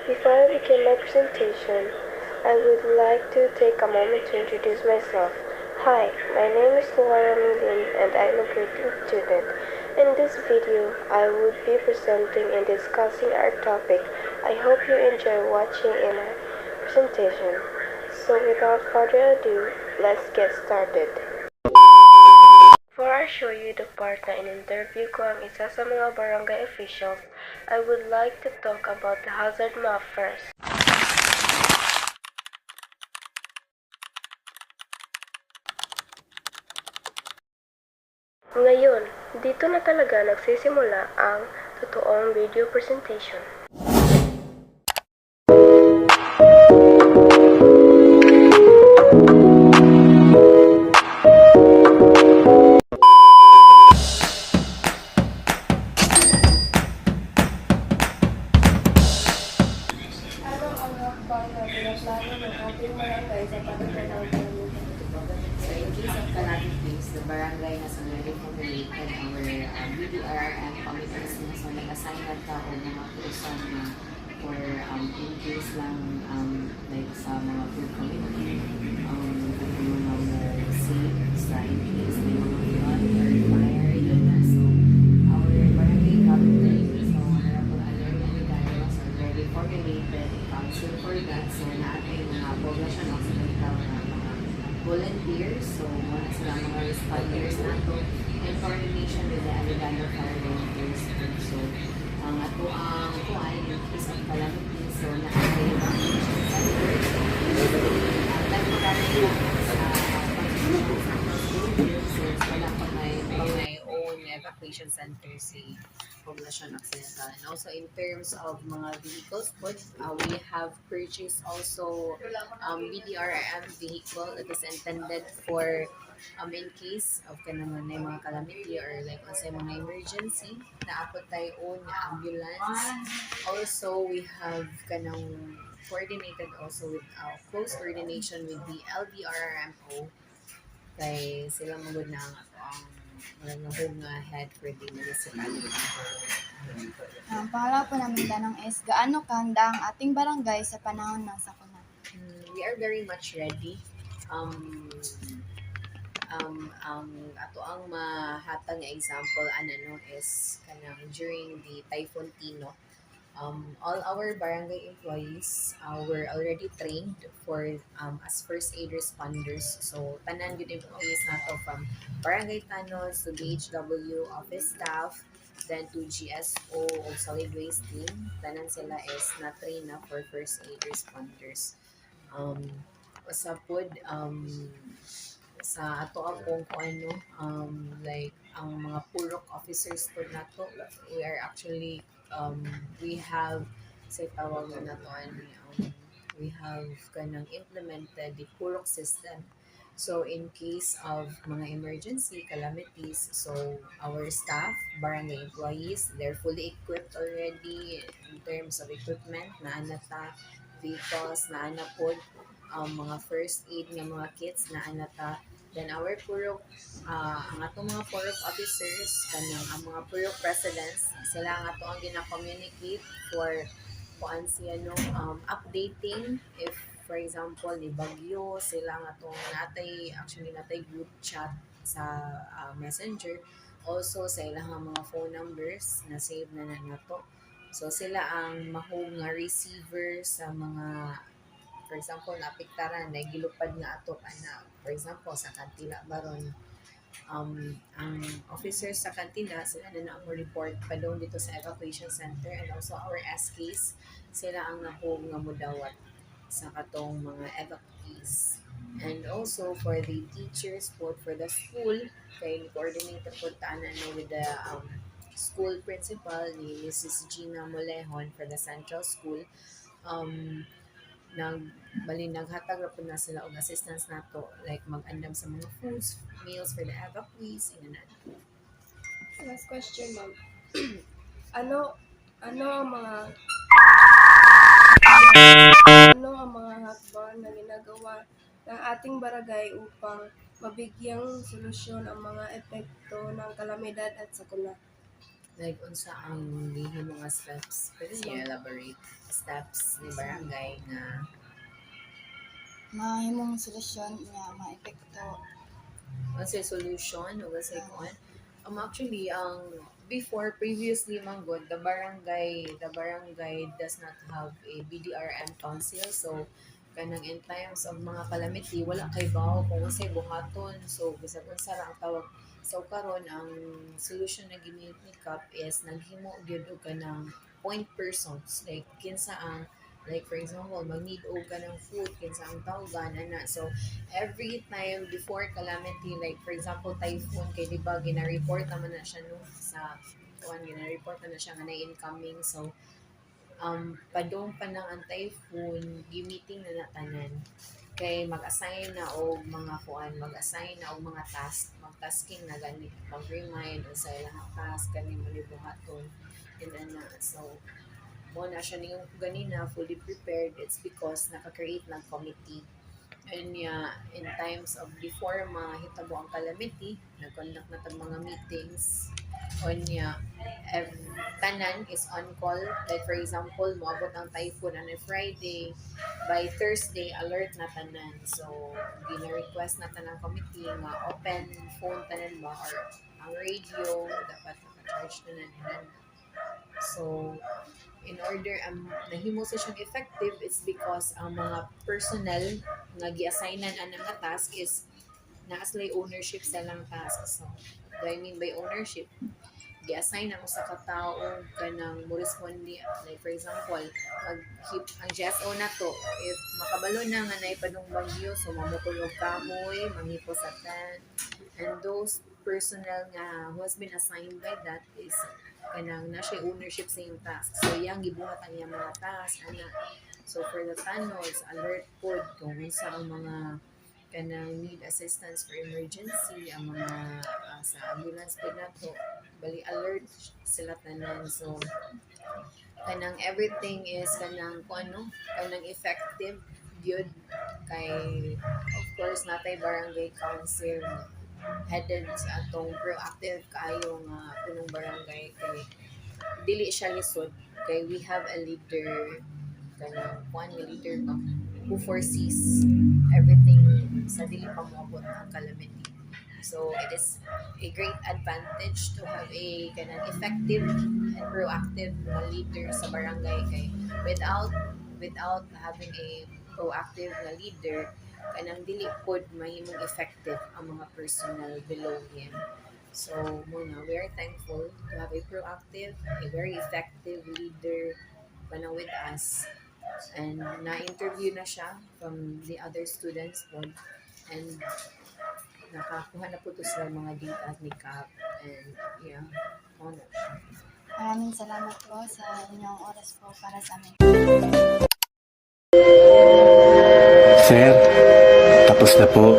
Before I begin my presentation, I would like to take a moment to introduce myself. Hi, my name is Laura Milin and I'm a grade 2 student. In this video, I would be presenting and discussing our topic. I hope you enjoy watching in our presentation. So without further ado, let's get started. Before I show you the part na in-interview ko ang isa sa mga barangay officials, I would like to talk about the hazard map first. Ngayon, dito na talaga nagsisimula ang totoong video presentation. Ano ang hakbang na pinaplano ng ating barangay sa pagtatanaw ng So in case of calamities, the barangay has already formulated our BDR and committees na so nag-assign na ta o mga person na for in case lang like sa mga food committee kung mga mo safe sa in case may mga flood or fire yun na so our barangay captain so Honorable Alert Amigayo was already formulated a council for that so natin mga poblasyon occidental na mga volunteers, so muna sila mga responders nato in coordination with the Allegano Fire Volunteers. So, ang ato ang kuhay in case of calamity, so na-apply evacuation center. Ang nagpagkakaroon lang sa pagsusunod sa mga volunteers, so wala pa may own evacuation center si Poblacion Occidental. And also in terms of mga vehicles, we have purchased also BDRM vehicle that is intended for in case of kanang mga calamity or like say mga emergency na apot tayo own ambulance. Also we have kanang coordinated also with close coordination with the LBRMO kay sila magud na ang mga nga head for the municipality. Ang pangalawa po namin tanong is, gaano kahanda ang ating barangay sa panahon ng sakuna? We are very much ready. Ato ang mahatag nga example ano is kanang during the Typhoon Tino. All our barangay employees were already trained for as first aid responders. So tanan gyud employees nato from barangay tannos to BHW office staff then to GSO o solid waste team. Tanan sila is na-train na for first aid responders. Sa pod sa ato akong ano like ang mga purok officers po nato we are actually we have say tawag na to we have kanang implemented the purok system so in case of mga emergency calamities so our staff barangay employees they're fully equipped already in terms of equipment na anata vehicles na anapod mga first aid nga mga kits na anata. Then our purok, ang atong mga purok officers, kanang ang mga purok presidents, sila ang ato ang gina-communicate for kuan siya no, updating if for example ni bagyo, sila ang atong natay group chat sa messenger. Also sa ilang mga phone numbers na save na nato. So sila ang mahog nga receiver sa mga for example napiktaran na gilupad nga ato ana for example sa kantina baron ang officers sa kantina sila na ang report padong dito sa evacuation center and also our SKs sila ang nahog nga mudawat sa katong mga evacuees and also for the teachers both for the school kay coordinated po tanan with the school principal ni Mrs. Gina Molehon for the central school naghatag ra pud na sila og assistance nato like mag-andam sa mga foods, meals for the evacuees inanan. Last question, ma'am. ano ano ang mga ano ang mga hakbang na ginagawa ng ating barangay upang mabigyang solusyon ang mga epekto ng kalamidad at sakuna? like unsa ang lihim mga steps. Pwede niyo elaborate steps ni barangay nga mahimong solusyon nga maepekto. unsay solution o unsay kuan. Actually, previously manggod, the barangay does not have a BDRM council. So, kanang in times of mga calamity, wala kay bawo kung unsay buhaton. So, bisag unsa ra ang tawag. So, karon ang solution na ginit ni CAP is naghimo gyud og kanang point persons. Like, kinsa ang like for example, mag-need og ka ng food, kinsa ang tawgan, ana. So, every time before calamity, like for example, typhoon, kay di ba, gina-report naman na siya no, sa gina-report na siya nga na incoming. So, padong pa ng ang typhoon, gimiting na natanan. Kay mag-assign na og mga mag-assign na og mga task, mag-tasking na gani, mag-remind sa ilang task, gani mo buhaton, and ana. So, mo na siya niyong ganina fully prepared. It's because naka-create ng committee. And in times of before mahitabo ang calamity, nag-conduct na tag mga meetings. On tanan is on call. Like for example, moabot ang typhoon on a Friday. By Thursday, alert na tanan. So, gina-request na tanan committee nga open phone tanan ba or ang radio dapat naka-charge tanan. So, in order nahimo sa siyang effective, it's because ang mga personnel nga gi-assignan anang nga task is naaslay ownership sa lang task. So, what I mean by ownership, gi-assign ang usa ka tawo kanang mo respondi. Like for example, ang GSO na to, if makabalo na nga nay padung bagyo, so mamutulog kahoy, manghipos-atan, and those personnel nga who has been assigned by that is kanang na siya ownership sa iyong task. So, yang gibuhat ang iyang mga task, ana. So, for the tunnels, alert pod kung sa ang mga kanang need assistance for emergency, ang mga sa ambulance pod na to, bali alert sila tanan. So, kanang everything is kanang kanang effective gyud kay of course natay barangay council headed sa atong proactive kayo nga punong barangay kay dili siya lisod kay we have a leader kanang leader ba who foresees everything sa dili pa moabot ang calamity. So it is a great advantage to have a kanang effective and proactive leader sa barangay kay without having a proactive na leader kanang dili pod mahimong effective ang mga personnel below him. So muna, we are thankful to have a proactive, a very effective leader kanang with us. And na-interview na siya from the other students po. And nakakuha na po to sila mga data ni CAP. And honor. Maraming salamat po sa inyong oras po para sa amin. Sir, tapos na po.